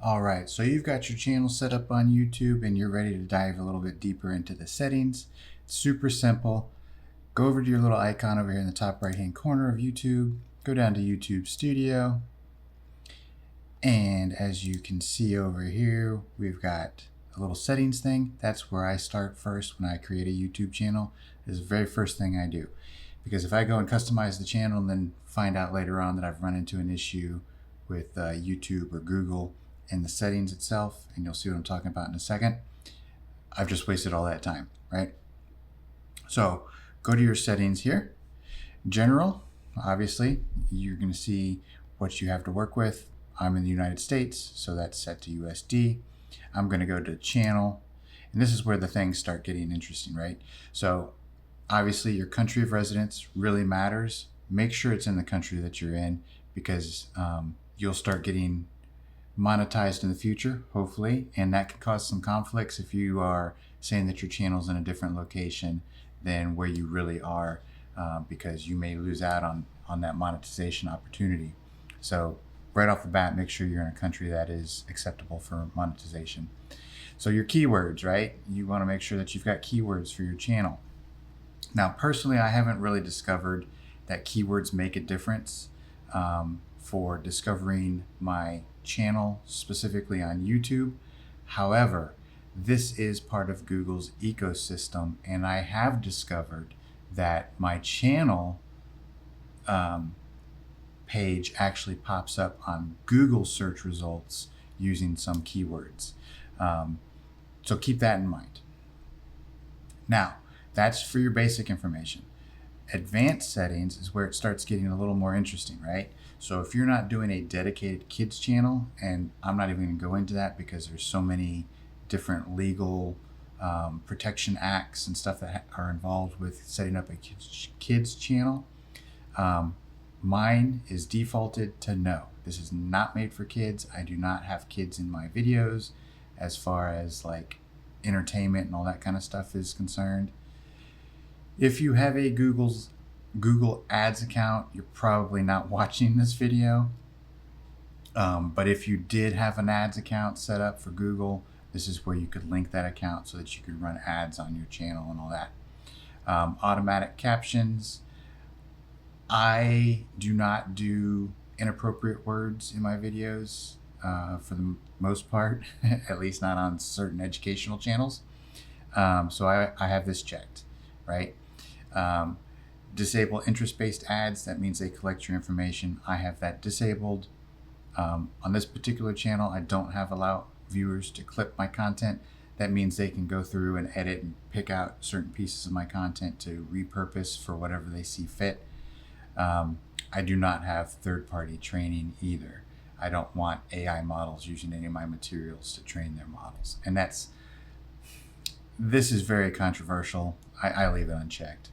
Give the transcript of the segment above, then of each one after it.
All right, so you've got your channel set up on YouTube and you're ready to dive a little bit deeper into the settings. It's super simple. Go over to your little icon over here in the top right hand corner of YouTube, go down to YouTube Studio, and as you can see over here, we've got a little settings thing. That's where I start first when I create a YouTube channel. This is the very first thing I do. Because if I go and customize the channel and then find out later on that I've run into an issue with YouTube or Google in the settings itself, and you'll see what I'm talking about in a second, I've just wasted all that time, right? So go to your settings here. General, obviously, you're going to see what you have to work with. I'm in the United States, so that's set to USD. I'm going to go to channel, and this is where the things start getting interesting, right? So obviously your country of residence really matters. Make sure it's in the country that you're in, because you'll start getting monetized in the future, hopefully, and that can cause some conflicts if you are saying that your channel's in a different location than where you really are, because you may lose out on that monetization opportunity. So right off the bat, make sure you're in a country that is acceptable for monetization. So your keywords, right? You want to make sure that you've got keywords for your channel. Now, personally, I haven't really discovered that keywords make a difference for discovering my channel, specifically on YouTube. However, this is part of Google's ecosystem, and I have discovered that my channel page actually pops up on Google search results using some keywords. So keep that in mind. Now, that's for your basic information. Advanced settings is where it starts getting a little more interesting, right? So if you're not doing a dedicated kids channel, and I'm not even going to go into that because there's so many different legal protection acts and stuff that are involved with setting up a kids channel. Mine is defaulted to no. This is not made for kids. I do not have kids in my videos as far as like entertainment and all that kind of stuff is concerned. If you have a Google Ads account, you're probably not watching this video. But if you did have an ads account set up for Google, this is where you could link that account so that you could run ads on your channel and all that. Automatic captions. I do not do inappropriate words in my videos for the most part, at least not on certain educational channels. So I have this checked, right? Disable interest-based ads. That means they collect your information. I have that disabled. On this particular channel, I don't have allow viewers to clip my content. That means they can go through and edit and pick out certain pieces of my content to repurpose for whatever they see fit. I do not have third-party training either. I don't want AI models using any of my materials to train their models. And this is very controversial. I leave it unchecked.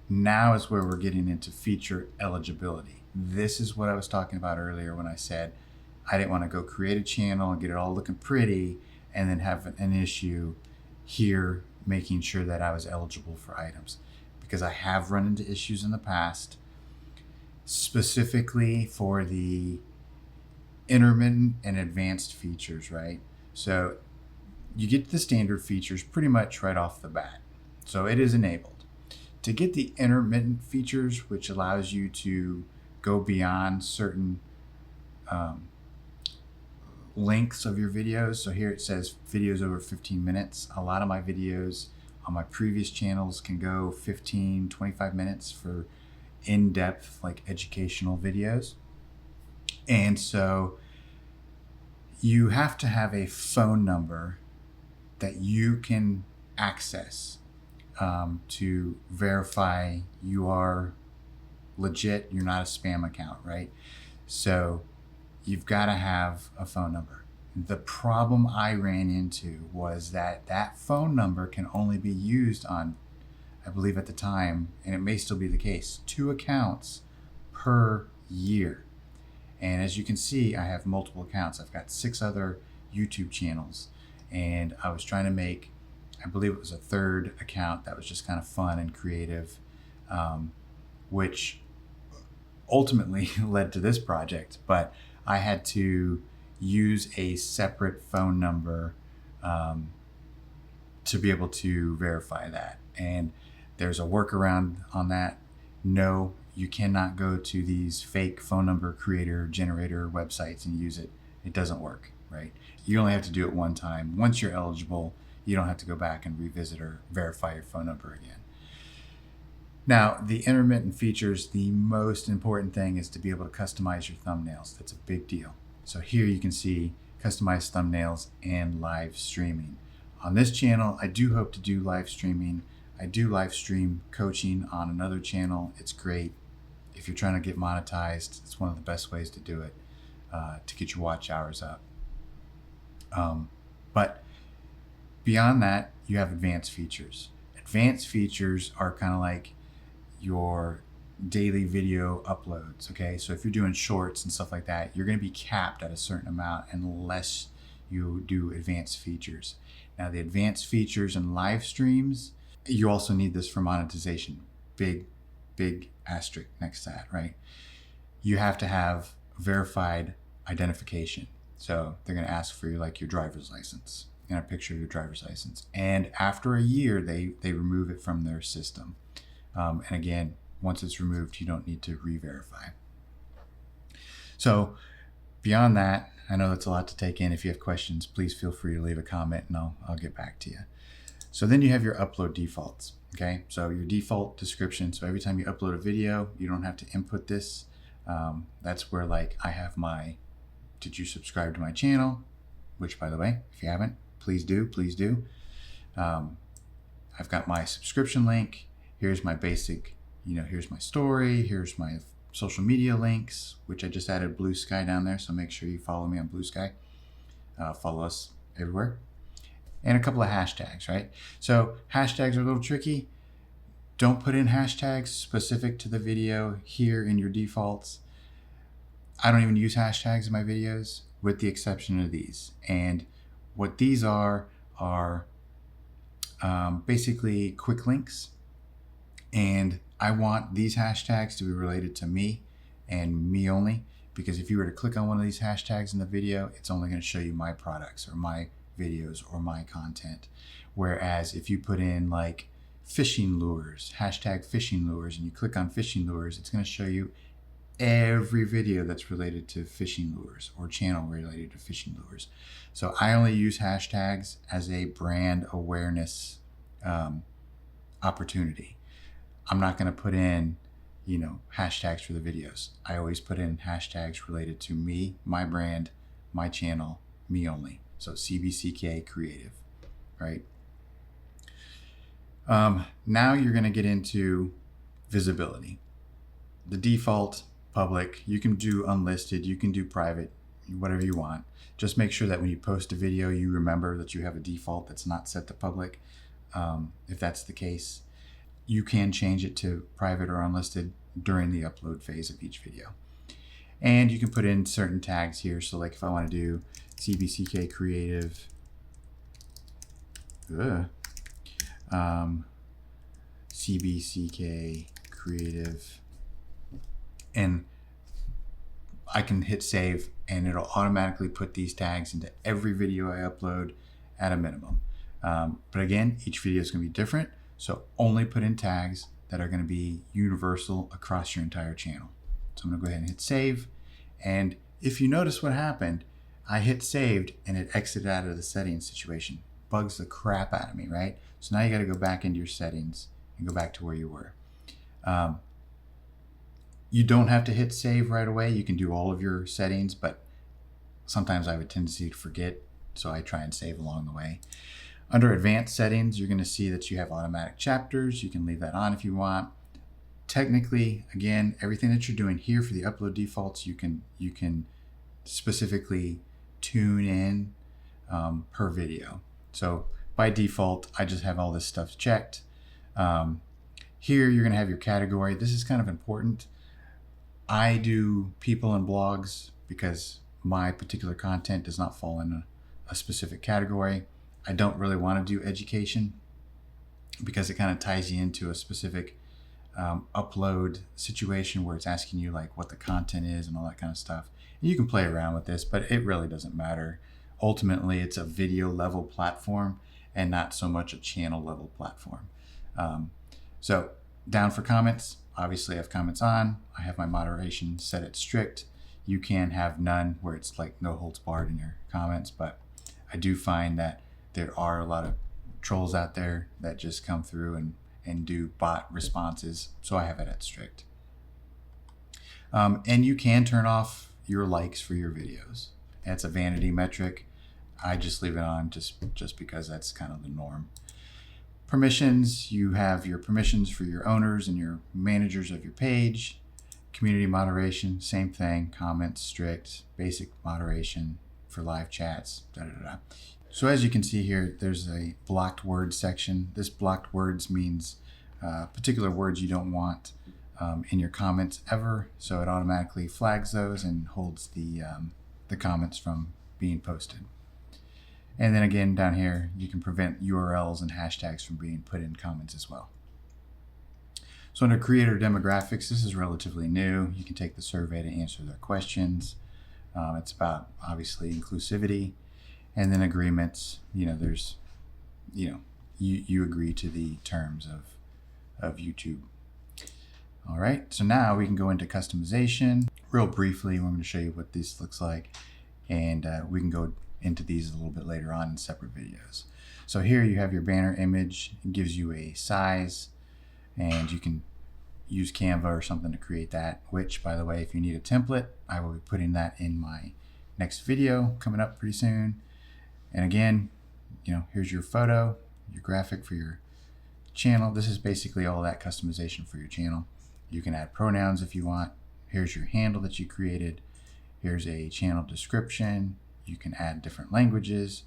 Now is where we're getting into feature eligibility. This is what I was talking about earlier when I said I didn't want to go create a channel and get it all looking pretty and then have an issue here making sure that I was eligible for items. Because I have run into issues in the past, specifically for the intermittent and advanced features, right? So you get the standard features pretty much right off the bat. So it is enabled. To get the intermittent features, which allows you to go beyond certain lengths of your videos. So here it says videos over 15 minutes. A lot of my videos on my previous channels can go 15, 25 minutes for in-depth, like educational videos. And so you have to have a phone number that you can access to verify you are legit, you're not a spam account, right? So you've got to have a phone number. The problem I ran into was that phone number can only be used on, I believe at the time, and it may still be the case, 2 accounts per year. And as you can see, I have multiple accounts. I've got 6 other YouTube channels, and I was trying to make, I believe it was a 3rd account that was just kind of fun and creative, which ultimately led to this project. But I had to use a separate phone number to be able to verify that. And there's a workaround on that. No, you cannot go to these fake phone number creator generator websites and use it. It doesn't work, right? You only have to do it one time. Once you're eligible, you don't have to go back and revisit or verify your phone number again. Now, the intermittent features, the most important thing is to be able to customize your thumbnails. That's a big deal. So here you can see customized thumbnails and live streaming. On this channel, I do hope to do live streaming. I do live stream coaching on another channel. It's great. If you're trying to get monetized, it's one of the best ways to do it, to get your watch hours up. But beyond that, you have advanced features. Advanced features are kind of like your daily video uploads, okay? So if you're doing shorts and stuff like that, you're going to be capped at a certain amount unless you do advanced features. Now, the advanced features and live streams, you also need this for monetization. Big asterisk next to that, right? You have to have verified identification. So they're going to ask for your driver's license and a picture of your driver's license. And after a year, they remove it from their system. And again, once it's removed, you don't need to re-verify. So beyond that, I know that's a lot to take in. If you have questions, please feel free to leave a comment and I'll get back to you. So then you have your upload defaults, okay? So your default description. So every time you upload a video, you don't have to input this. That's where I have my, did you subscribe to my channel? Which, by the way, if you haven't, please do. I've got my subscription link. Here's my basic, here's my story. Here's my social media links, which I just added Blue Sky down there. So make sure you follow me on Blue Sky. Follow us everywhere. And a couple of hashtags, right? So hashtags are a little tricky. Don't put in hashtags specific to the video here in your defaults. I don't even use hashtags in my videos with the exception of these. And what these are basically quick links. And I want these hashtags to be related to me and me only, because if you were to click on one of these hashtags in the video, it's only going to show you my products or my videos or my content. Whereas if you put in fishing lures, hashtag fishing lures, and you click on fishing lures, it's going to show you every video that's related to fishing lures or channel related to fishing lures. So I only use hashtags as a brand awareness opportunity. I'm not going to put in, hashtags for the videos. I always put in hashtags related to me, my brand, my channel, me only. So CBCK creative, right? Now you're going to get into visibility. The default public, you can do unlisted, you can do private, whatever you want. Just make sure that when you post a video, you remember that you have a default that's not set to public. If that's the case, you can change it to private or unlisted during the upload phase of each video. And you can put in certain tags here. So if I want to do CBCK creative, CBCK creative, and I can hit save and it'll automatically put these tags into every video I upload at a minimum. But again, each video is going to be different. So only put in tags that are going to be universal across your entire channel. So I'm going to go ahead and hit save. And if you notice what happened, I hit saved and it exited out of the settings situation. Bugs the crap out of me, right? So now you got to go back into your settings and go back to where you were. You don't have to hit save right away. You can do all of your settings, but sometimes I have a tendency to forget. So I try and save along the way. Under advanced settings, you're going to see that you have automatic chapters. You can leave that on if you want. Technically, again, everything that you're doing here for the upload defaults, you can specifically tune in per video. So by default, I just have all this stuff checked. Here, you're going to have your category. This is kind of important. I do people and blogs because my particular content does not fall in a specific category. I don't really want to do education because it kind of ties you into a specific upload situation where it's asking you what the content is and all that kind of stuff. You can play around with this, but it really doesn't matter. Ultimately, it's a video level platform and not so much a channel level platform. So down for comments, obviously I have comments on. I have my moderation set at strict. You can have none, where it's like no holds barred in your comments, but I do find that there are a lot of trolls out there that just come through and do bot responses, so I have it at strict. And you can turn off your likes for your videos. It's a vanity metric. I just leave it on just because that's kind of the norm. Permissions, you have your permissions for your owners and your managers of your page. Community moderation, same thing. Comments, strict. Basic moderation for live chats, So as you can see here, there's a blocked words section. This blocked words means particular words you don't want in your comments ever. So it automatically flags those and holds the comments from being posted. And then again, down here, you can prevent URLs and hashtags from being put in comments as well. So under creator demographics, this is relatively new. You can take the survey to answer their questions. It's about, obviously, inclusivity. And then agreements, there's, you agree to the terms of YouTube. All right, so now we can go into customization. Real briefly, I'm going to show you what this looks like. And we can go into these a little bit later on in separate videos. So here you have your banner image. It gives you a size, and you can use Canva or something to create that, which, by the way, if you need a template, I will be putting that in my next video coming up pretty soon. And again, here's your photo, your graphic for your channel. This is basically all that customization for your channel. You can add pronouns if you want. Here's your handle that you created. Here's a channel description. You can add different languages.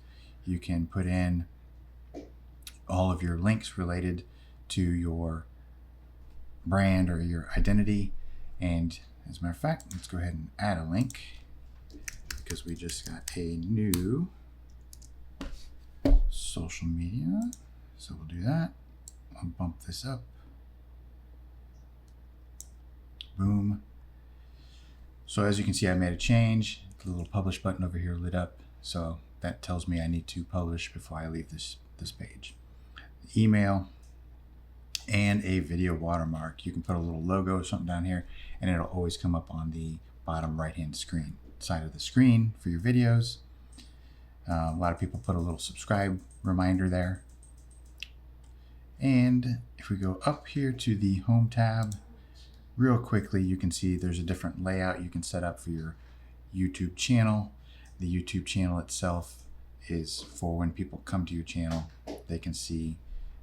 You can put in all of your links related to your brand or your identity. And as a matter of fact, let's go ahead and add a link because we just got a new social media. So we'll do that. I'll bump this up. Boom. So as you can see, I made a change. The little publish button over here lit up. So that tells me I need to publish before I leave this page. Email and a video watermark. You can put a little logo or something down here, and it'll always come up on the bottom right-hand side of the screen for your videos. A lot of people put a little subscribe reminder there. And if we go up here to the home tab, real quickly, you can see there's a different layout you can set up for your YouTube channel. The YouTube channel itself is for when people come to your channel, they can see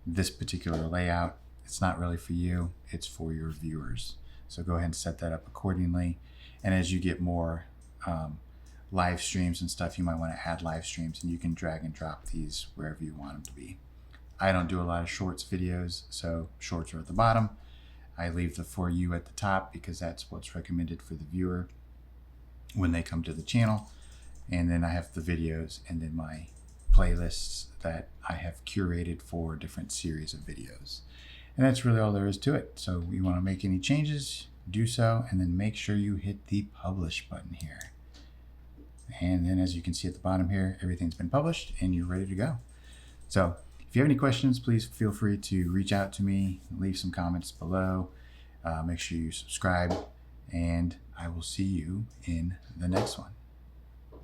this particular layout. It's not really for you, it's for your viewers. So go ahead and set that up accordingly. And as you get more live streams and stuff, you might want to add live streams, and you can drag and drop these wherever you want them to be. I don't do a lot of shorts videos, so shorts are at the bottom. I leave the For You at the top because that's what's recommended for the viewer when they come to the channel. And then I have the videos and then my playlists that I have curated for different series of videos. And that's really all there is to it. So you want to make any changes, do so, and then make sure you hit the publish button here. And then as you can see at the bottom here, everything's been published and you're ready to go. So if you have any questions, please feel free to reach out to me, leave some comments below. Make sure you subscribe, and I will see you in the next one.